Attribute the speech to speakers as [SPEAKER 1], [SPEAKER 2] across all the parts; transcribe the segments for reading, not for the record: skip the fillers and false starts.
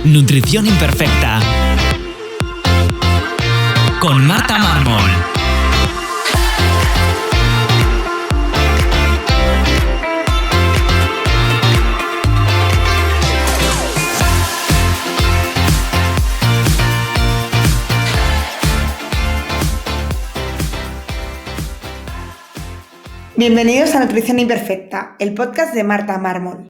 [SPEAKER 1] Nutrición Imperfecta con Marta Mármol.
[SPEAKER 2] Bienvenidos a Nutrición Imperfecta, el podcast de Marta Mármol.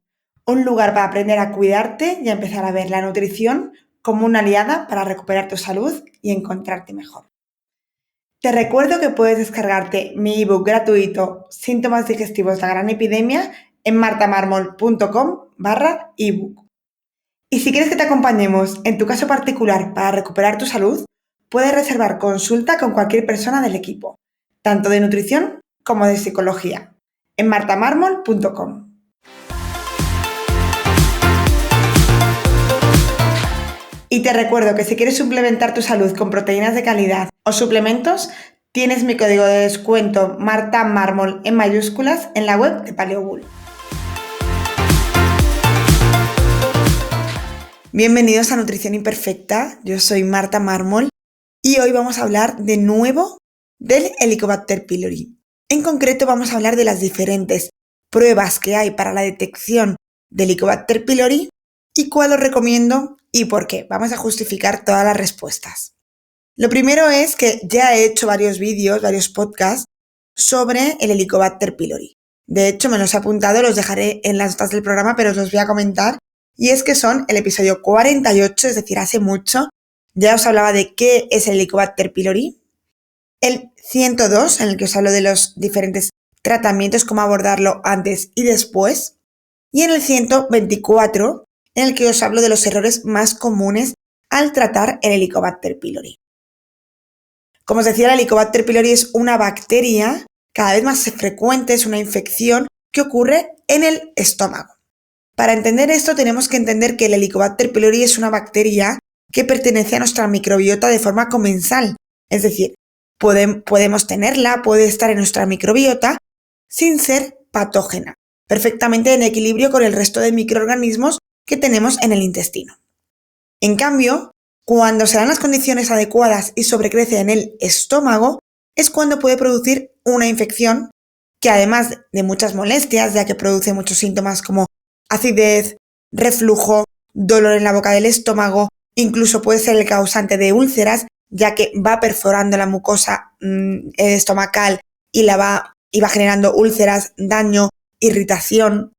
[SPEAKER 2] Un lugar para aprender a cuidarte y a empezar a ver la nutrición como una aliada para recuperar tu salud y encontrarte mejor. Te recuerdo que puedes descargarte mi ebook gratuito Síntomas digestivos de la gran epidemia en martamarmol.com/ebook. Y si quieres que te acompañemos en tu caso particular para recuperar tu salud, puedes reservar consulta con cualquier persona del equipo, tanto de nutrición como de psicología, en martamarmol.com. Y te recuerdo que si quieres suplementar tu salud con proteínas de calidad o suplementos, tienes mi código de descuento MartaMármol en mayúsculas en la web de Paleobull. Bienvenidos a Nutrición Imperfecta, yo soy Marta Mármol y hoy vamos a hablar de nuevo del Helicobacter pylori. En concreto vamos a hablar de las diferentes pruebas que hay para la detección del Helicobacter pylori y cuál os recomiendo y por qué. Vamos a justificar todas las respuestas. Lo primero es que ya he hecho varios vídeos, varios podcasts sobre el Helicobacter pylori. De hecho, me los he apuntado, los dejaré en las notas del programa, pero os los voy a comentar. Y es que son el episodio 48, es decir, hace mucho. Ya os hablaba de qué es el Helicobacter pylori. El 102, en el que os hablo de los diferentes tratamientos, cómo abordarlo antes y después. Y en el 124, en el que os hablo de los errores más comunes al tratar el Helicobacter pylori. Como os decía, el Helicobacter pylori es una bacteria cada vez más frecuente, es una infección que ocurre en el estómago. Para entender esto tenemos que entender que el Helicobacter pylori es una bacteria que pertenece a nuestra microbiota de forma comensal, es decir, podemos tenerla, puede estar en nuestra microbiota sin ser patógena, perfectamente en equilibrio con el resto de microorganismos que tenemos en el intestino. En cambio, cuando se dan las condiciones adecuadas y sobrecrece en el estómago, es cuando puede producir una infección que, además de muchas molestias, ya que produce muchos síntomas como acidez, reflujo, dolor en la boca del estómago, incluso puede ser el causante de úlceras, ya que va perforando la mucosa estomacal y va generando úlceras, daño, irritación.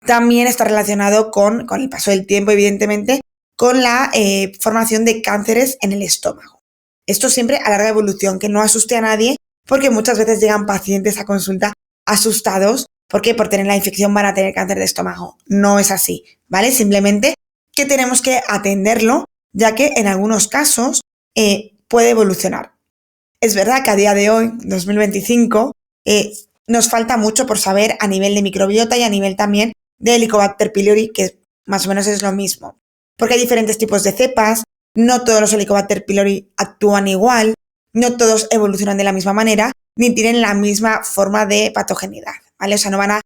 [SPEAKER 2] También está relacionado con el paso del tiempo, evidentemente, con la formación de cánceres en el estómago. Esto siempre a larga evolución, que no asuste a nadie, porque muchas veces llegan pacientes a consulta asustados, porque por tener la infección van a tener cáncer de estómago. No es así, ¿vale? Simplemente que tenemos que atenderlo, ya que en algunos casos puede evolucionar. Es verdad que a día de hoy, 2025, nos falta mucho por saber a nivel de microbiota y a nivel también de Helicobacter pylori, que más o menos es lo mismo. Porque hay diferentes tipos de cepas, no todos los Helicobacter pylori actúan igual, no todos evolucionan de la misma manera, ni tienen la misma forma de patogenidad, ¿vale? O sea, no van a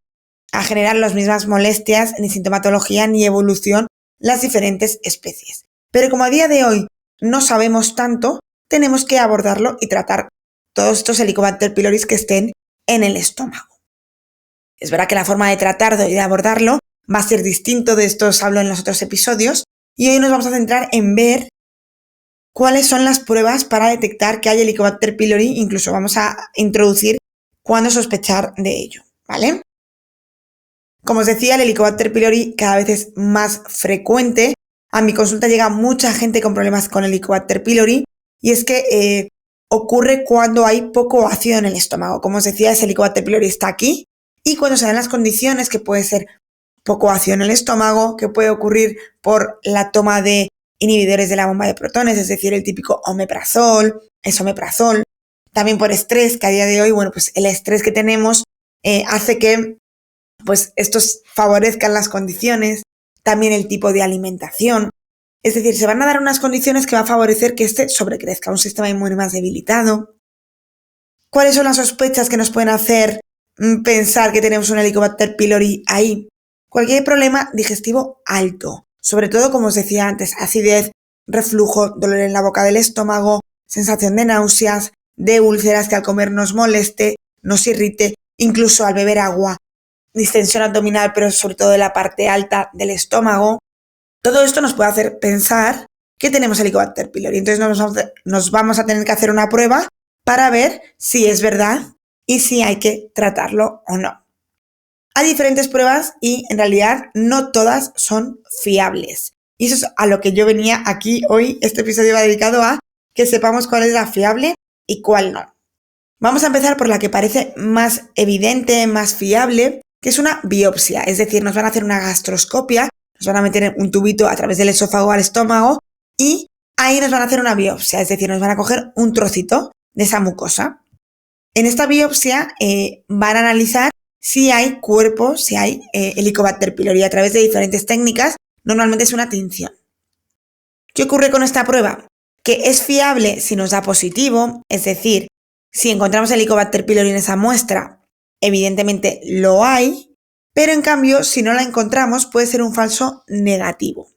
[SPEAKER 2] generar las mismas molestias, ni sintomatología, ni evolución las diferentes especies. Pero como a día de hoy no sabemos tanto, tenemos que abordarlo y tratar todos estos Helicobacter pylori que estén en el estómago. Es verdad que la forma de tratarlo y de abordarlo va a ser distinto, de esto os hablo en los otros episodios, y hoy nos vamos a centrar en ver cuáles son las pruebas para detectar que hay Helicobacter pylori, incluso vamos a introducir cuándo sospechar de ello, ¿vale? Como os decía, el Helicobacter pylori cada vez es más frecuente. A mi consulta llega mucha gente con problemas con el Helicobacter pylori y es que ocurre cuando hay poco ácido en el estómago. Como os decía, ese Helicobacter pylori está aquí y cuando se dan las condiciones, que puede ser poco ácido en el estómago, que puede ocurrir por la toma de inhibidores de la bomba de protones, es decir, el típico omeprazol, esomeprazol, también por estrés, que a día de hoy, bueno, pues el estrés que tenemos hace que pues estos favorezcan las condiciones, también el tipo de alimentación. Es decir, se van a dar unas condiciones que va a favorecer que este sobrecrezca, un sistema inmune más debilitado. ¿Cuáles son las sospechas que nos pueden hacer pensar que tenemos un Helicobacter pylori ahí? Cualquier problema digestivo alto, sobre todo, como os decía antes, acidez, reflujo, dolor en la boca del estómago, sensación de náuseas, de úlceras que al comer nos moleste, nos irrite, incluso al beber agua, distensión abdominal, pero sobre todo de la parte alta del estómago. Todo esto nos puede hacer pensar que tenemos Helicobacter pylori. Entonces nos vamos a tener que hacer una prueba para ver si es verdad y si hay que tratarlo o no. Hay diferentes pruebas y en realidad no todas son fiables. Y eso es a lo que yo venía aquí hoy. Este episodio va dedicado a que sepamos cuál es la fiable y cuál no. Vamos a empezar por la que parece más evidente, más fiable, que es una biopsia. Es decir, nos van a hacer una gastroscopia, nos van a meter un tubito a través del esófago al estómago y ahí nos van a hacer una biopsia. Es decir, nos van a coger un trocito de esa mucosa. En esta biopsia van a analizar si hay cuerpo, si hay Helicobacter pylori a través de diferentes técnicas. Normalmente es una tinción. ¿Qué ocurre con esta prueba? Que es fiable si nos da positivo, es decir, si encontramos Helicobacter pylori en esa muestra, evidentemente lo hay, pero en cambio, si no la encontramos, puede ser un falso negativo.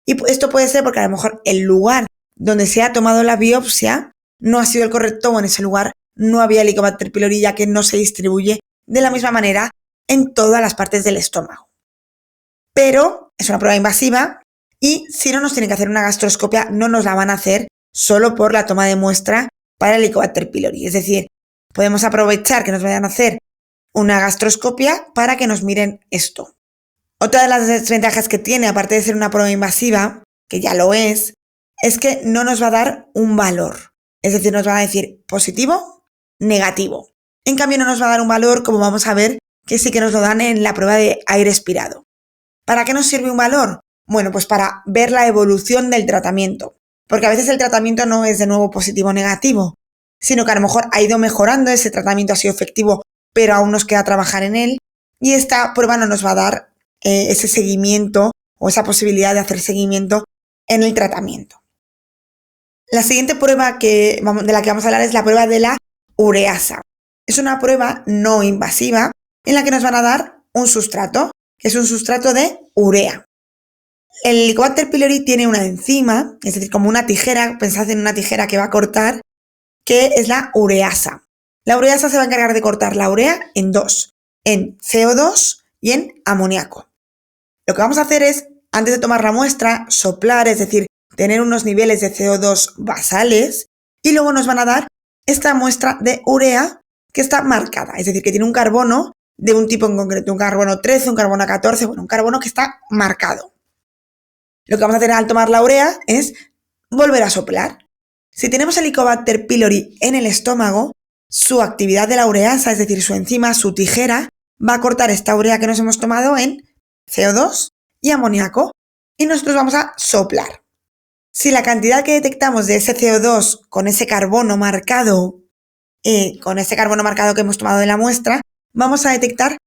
[SPEAKER 2] Y esto puede ser porque a lo mejor el lugar donde se ha tomado la biopsia no ha sido el correcto o en ese lugar no había Helicobacter pylori, ya que no se distribuye de la misma manera en todas las partes del estómago. Pero es una prueba invasiva y si no nos tienen que hacer una gastroscopia, no nos la van a hacer solo por la toma de muestra para el Helicobacter pylori. Es decir, podemos aprovechar que nos vayan a hacer una gastroscopia para que nos miren esto. Otra de las desventajas que tiene, aparte de ser una prueba invasiva, que ya lo es que no nos va a dar un valor. Es decir, nos van a decir positivo, negativo. En cambio, no nos va a dar un valor, como vamos a ver, que sí que nos lo dan en la prueba de aire expirado. ¿Para qué nos sirve un valor? Bueno, pues para ver la evolución del tratamiento. Porque a veces el tratamiento no es de nuevo positivo o negativo, sino que a lo mejor ha ido mejorando, ese tratamiento ha sido efectivo, pero aún nos queda trabajar en él. Y esta prueba no nos va a dar ese seguimiento o esa posibilidad de hacer seguimiento en el tratamiento. La siguiente prueba de la que vamos a hablar es la prueba de la ureasa. Es una prueba no invasiva en la que nos van a dar un sustrato, que es un sustrato de urea. El Helicobacter pylori tiene una enzima, es decir, como una tijera, pensad en una tijera que va a cortar, que es la ureasa. La ureasa se va a encargar de cortar la urea en dos, en CO2 y en amoníaco. Lo que vamos a hacer es, antes de tomar la muestra, soplar, es decir, tener unos niveles de CO2 basales y luego nos van a dar esta muestra de urea que está marcada, es decir, que tiene un carbono de un tipo en concreto, un carbono 13, un carbono 14, bueno, un carbono que está marcado. Lo que vamos a hacer al tomar la urea es volver a soplar. Si tenemos Helicobacter pylori en el estómago, su actividad de la ureasa, es decir, su enzima, su tijera, va a cortar esta urea que nos hemos tomado en CO2 y amoníaco y nosotros vamos a soplar. Si la cantidad que detectamos de ese CO2 con ese carbono marcado, que hemos tomado de la muestra, vamos a detectar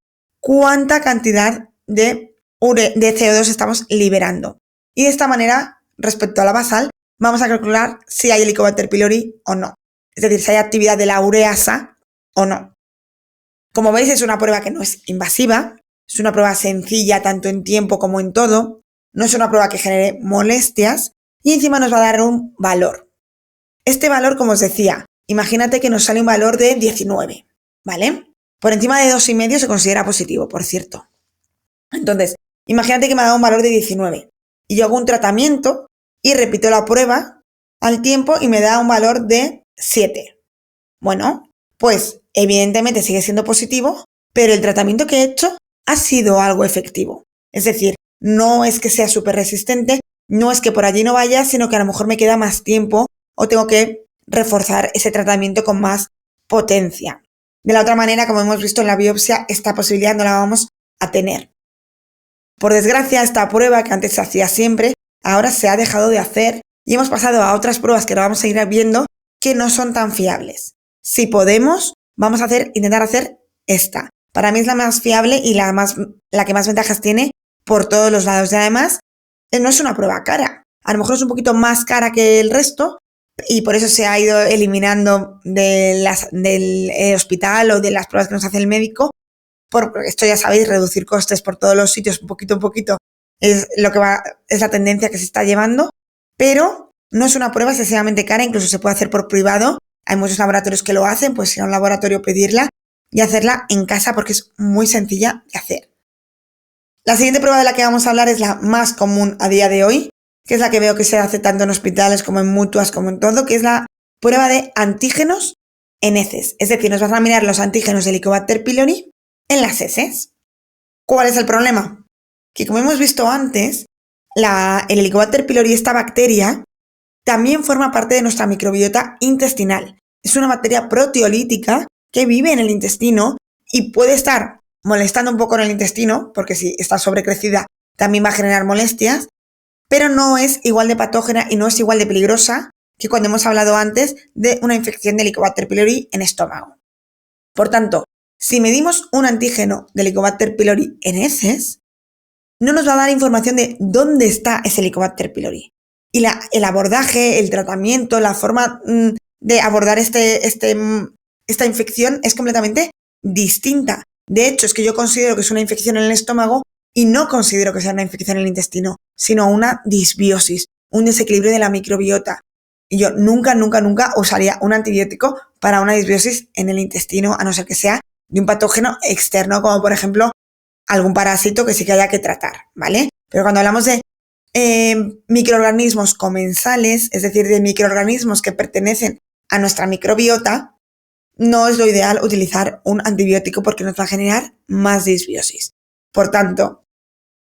[SPEAKER 2] cuánta cantidad de CO2 estamos liberando. Y de esta manera, respecto a la basal, vamos a calcular si hay Helicobacter pylori o no. Es decir, si hay actividad de la ureasa o no. Como veis, es una prueba que no es invasiva, es una prueba sencilla tanto en tiempo como en todo, no es una prueba que genere molestias y encima nos va a dar un valor. Este valor, como os decía, imagínate que nos sale un valor de 19, ¿vale? Por encima de 2,5 se considera positivo, por cierto. Entonces, imagínate que me ha dado un valor de 19 y yo hago un tratamiento y repito la prueba al tiempo y me da un valor de 7. Bueno, pues evidentemente sigue siendo positivo, pero el tratamiento que he hecho ha sido algo efectivo. Es decir, no es que sea súper resistente, no es que por allí no vaya, sino que a lo mejor me queda más tiempo o tengo que reforzar ese tratamiento con más potencia. De la otra manera, como hemos visto en la biopsia, esta posibilidad no la vamos a tener. Por desgracia, esta prueba que antes se hacía siempre, ahora se ha dejado de hacer y hemos pasado a otras pruebas que ahora vamos a ir viendo que no son tan fiables. Si podemos, vamos a intentar hacer esta. Para mí es la más fiable y la que más ventajas tiene por todos los lados. Y además, no es una prueba cara. A lo mejor es un poquito más cara que el resto y por eso se ha ido eliminando del hospital o de las pruebas que nos hace el médico. Por esto ya sabéis, reducir costes por todos los sitios un poquito es la tendencia que se está llevando, pero no es una prueba excesivamente cara, incluso se puede hacer por privado. Hay muchos laboratorios que lo hacen, pues ir a un laboratorio, pedirla y hacerla en casa porque es muy sencilla de hacer. La siguiente prueba de la que vamos a hablar es la más común a día de hoy, que es la que veo que se hace tanto en hospitales como en mutuas, como en todo, que es la prueba de antígenos en heces. Es decir, nos van a mirar los antígenos de Helicobacter pylori en las heces. ¿Cuál es el problema? Que como hemos visto antes, el Helicobacter pylori, esta bacteria, también forma parte de nuestra microbiota intestinal. Es una bacteria proteolítica que vive en el intestino y puede estar molestando un poco en el intestino, porque si está sobrecrecida también va a generar molestias, pero no es igual de patógena y no es igual de peligrosa que cuando hemos hablado antes de una infección de Helicobacter pylori en estómago. Por tanto, si medimos un antígeno de Helicobacter pylori en heces, no nos va a dar información de dónde está ese Helicobacter pylori. Y el abordaje, el tratamiento, la forma de abordar esta infección es completamente distinta. De hecho, es que yo considero que es una infección en el estómago y no considero que sea una infección en el intestino, sino una disbiosis, un desequilibrio de la microbiota. Y yo nunca usaría un antibiótico para una disbiosis en el intestino, a no ser que sea de un patógeno externo, como por ejemplo algún parásito que sí que haya que tratar, ¿vale? Pero cuando hablamos de microorganismos comensales, es decir, de microorganismos que pertenecen a nuestra microbiota, no es lo ideal utilizar un antibiótico porque nos va a generar más disbiosis. Por tanto,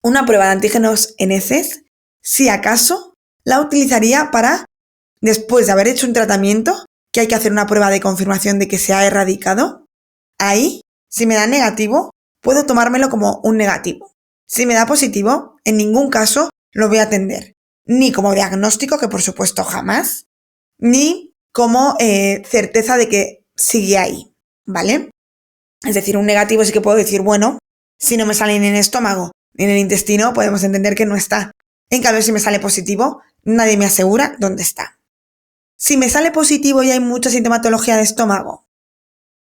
[SPEAKER 2] una prueba de antígenos en heces, si acaso, la utilizaría para, después de haber hecho un tratamiento, que hay que hacer una prueba de confirmación de que se ha erradicado, ahí, si me da negativo, puedo tomármelo como un negativo. Si me da positivo, en ningún caso lo voy a atender, ni como diagnóstico, que por supuesto jamás, ni como certeza de que sigue ahí, ¿vale? Es decir, un negativo sí que puedo decir, bueno, si no me sale ni en el estómago ni en el intestino, podemos entender que no está. En cambio, si me sale positivo, nadie me asegura dónde está. Si me sale positivo y hay mucha sintomatología de estómago,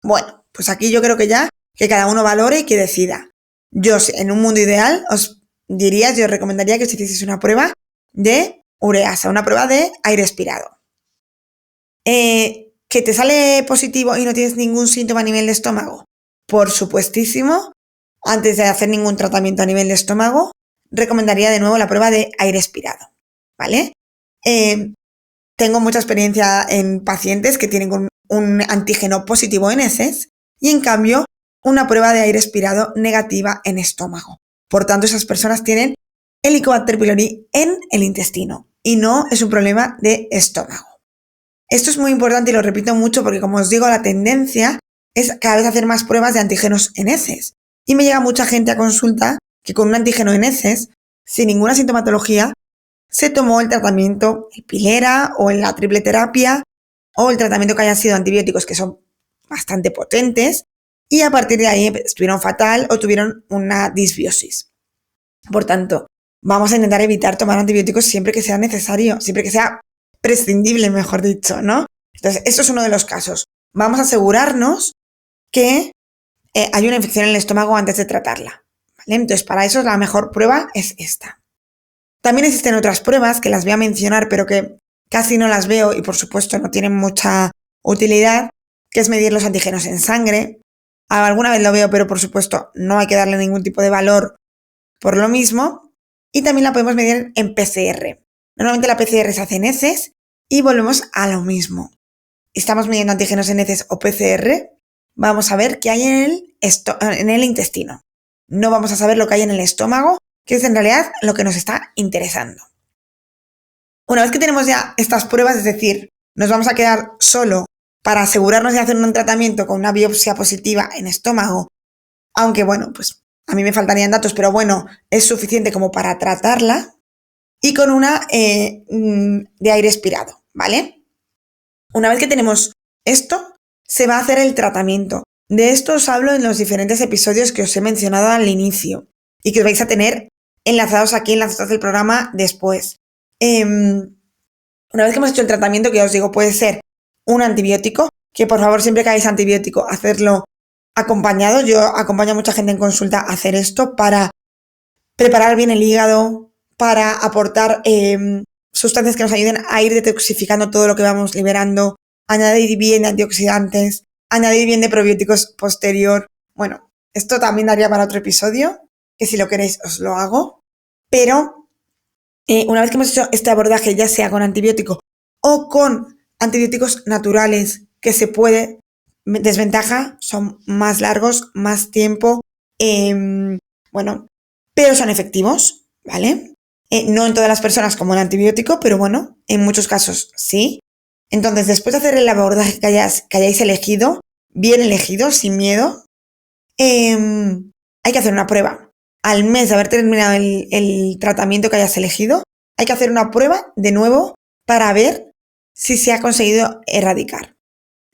[SPEAKER 2] bueno, pues aquí yo creo que ya que cada uno valore y que decida. Yo, en un mundo ideal, os recomendaría que os hicieseis una prueba de ureasa, una prueba de aire expirado. ¿Que te sale positivo y no tienes ningún síntoma a nivel de estómago? Por supuestísimo, antes de hacer ningún tratamiento a nivel de estómago, recomendaría de nuevo la prueba de aire expirado, ¿vale? Tengo mucha experiencia en pacientes que tienen un antígeno positivo en heces y en cambio una prueba de aire expirado negativa en estómago. Por tanto, esas personas tienen Helicobacter pylori en el intestino y no es un problema de estómago. Esto es muy importante y lo repito mucho porque, como os digo, la tendencia es cada vez hacer más pruebas de antígenos en heces. Y me llega mucha gente a consulta que con un antígeno en heces, sin ninguna sintomatología, se tomó el tratamiento, el pilera o la triple terapia o el tratamiento que hayan sido antibióticos que son bastante potentes y a partir de ahí estuvieron fatal o tuvieron una disbiosis. Por tanto, vamos a intentar evitar tomar antibióticos siempre que sea necesario, siempre que sea prescindible, mejor dicho, ¿no? Entonces, esto es uno de los casos. Vamos a asegurarnos que hay una infección en el estómago antes de tratarla, ¿vale? Entonces, para eso la mejor prueba es esta. También existen otras pruebas que las voy a mencionar, pero que casi no las veo y por supuesto no tienen mucha utilidad, que es medir los antígenos en sangre. Alguna vez lo veo, pero por supuesto no hay que darle ningún tipo de valor por lo mismo. Y también la podemos medir en PCR. Normalmente la PCR se hace en heces y volvemos a lo mismo. Estamos midiendo antígenos en heces o PCR, vamos a ver qué hay en el intestino. No vamos a saber lo que hay en el estómago, que es en realidad lo que nos está interesando. Una vez que tenemos ya estas pruebas, es decir, nos vamos a quedar solo para asegurarnos de hacer un tratamiento con una biopsia positiva en estómago, aunque bueno, pues a mí me faltarían datos, pero bueno, es suficiente como para tratarla, y con una de aire expirado, ¿vale? Una vez que tenemos esto, se va a hacer el tratamiento. De esto os hablo en los diferentes episodios que os he mencionado al inicio y que os vais a tener enlazados aquí en las notas del programa después. Una vez que hemos hecho el tratamiento, que os digo, puede ser un antibiótico, que por favor siempre que hagáis antibiótico, hacerlo acompañado. Yo acompaño a mucha gente en consulta a hacer esto para preparar bien el hígado para aportar sustancias que nos ayuden a ir detoxificando todo lo que vamos liberando, añadir bien de antioxidantes, añadir bien de probióticos posterior. Bueno, esto también daría para otro episodio, que si lo queréis os lo hago. Pero una vez que hemos hecho este abordaje, ya sea con antibiótico o con antibióticos naturales, que se puede, desventaja, son más largos, más tiempo, pero son efectivos, ¿vale? No en todas las personas como el antibiótico, pero bueno, en muchos casos sí. Entonces, después de hacer el abordaje que hayáis elegido, bien elegido, sin miedo, hay que hacer una prueba. Al mes de haber terminado el tratamiento que hayas elegido, hay que hacer una prueba de nuevo para ver si se ha conseguido erradicar.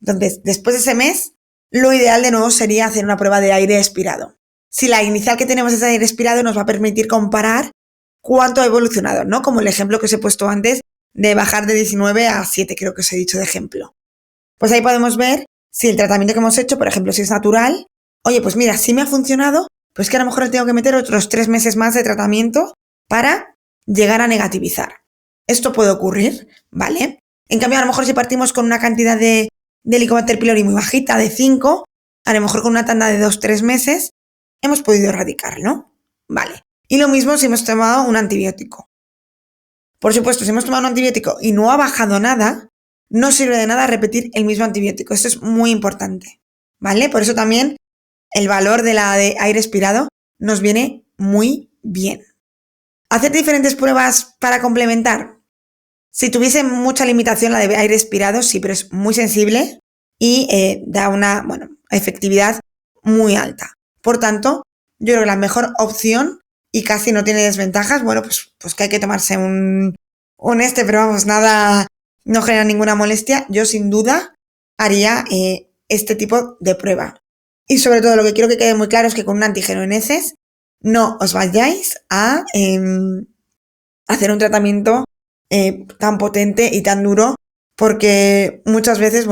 [SPEAKER 2] Entonces, después de ese mes, lo ideal de nuevo sería hacer una prueba de aire expirado. Si la inicial que tenemos es aire expirado, nos va a permitir comparar cuánto ha evolucionado, ¿no? Como el ejemplo que os he puesto antes de bajar de 19 a 7, creo que os he dicho de ejemplo. Pues ahí podemos ver si el tratamiento que hemos hecho, por ejemplo, si es natural, oye, pues mira, si me ha funcionado, pues que a lo mejor le tengo que meter otros 3 meses más de tratamiento para llegar a negativizar. Esto puede ocurrir, ¿vale? En cambio, a lo mejor si partimos con una cantidad de Helicobacter pylori muy bajita, de 5, a lo mejor con una tanda de 2-3 meses, hemos podido erradicarlo, ¿vale? Y lo mismo si hemos tomado un antibiótico. Por supuesto, si hemos tomado un antibiótico y no ha bajado nada, no sirve de nada repetir el mismo antibiótico. Esto es muy importante, ¿vale? Por eso también el valor de la de aire expirado nos viene muy bien. ¿Hacer diferentes pruebas para complementar? Si tuviese mucha limitación la de aire expirado, sí, pero es muy sensible y da una efectividad muy alta. Por tanto, yo creo que la mejor opción y casi no tiene desventajas, pues que hay que tomarse un pero vamos, nada, no genera ninguna molestia. Yo sin duda haría este tipo de prueba. Y sobre todo lo que quiero que quede muy claro es que con un antígeno en heces no os vayáis a hacer un tratamiento tan potente y tan duro, porque muchas veces,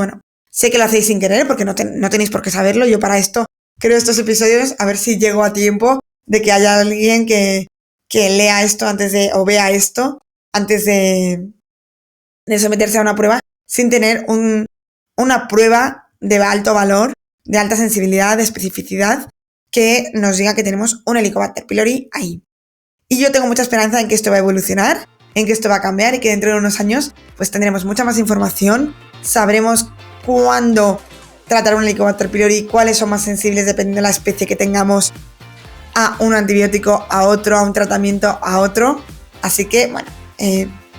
[SPEAKER 2] sé que lo hacéis sin querer porque no tenéis por qué saberlo. Yo para esto creo estos episodios a ver si llego a tiempo de que haya alguien que lea esto o vea esto antes de someterse a una prueba sin tener una prueba de alto valor, de alta sensibilidad, de especificidad, que nos diga que tenemos un Helicobacter pylori ahí. Y yo tengo mucha esperanza en que esto va a evolucionar, en que esto va a cambiar y que dentro de unos años pues tendremos mucha más información, sabremos cuándo tratar un Helicobacter pylori, cuáles son más sensibles dependiendo de la especie que tengamos a un antibiótico, a otro, a un tratamiento, a otro. Así que,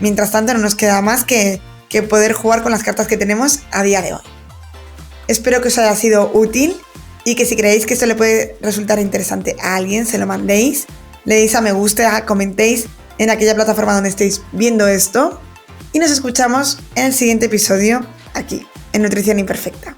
[SPEAKER 2] mientras tanto no nos queda más que poder jugar con las cartas que tenemos a día de hoy. Espero que os haya sido útil y que si creéis que esto le puede resultar interesante a alguien, se lo mandéis, le deis a me gusta, comentéis en aquella plataforma donde estéis viendo esto y nos escuchamos en el siguiente episodio aquí, en Nutrición Imperfecta.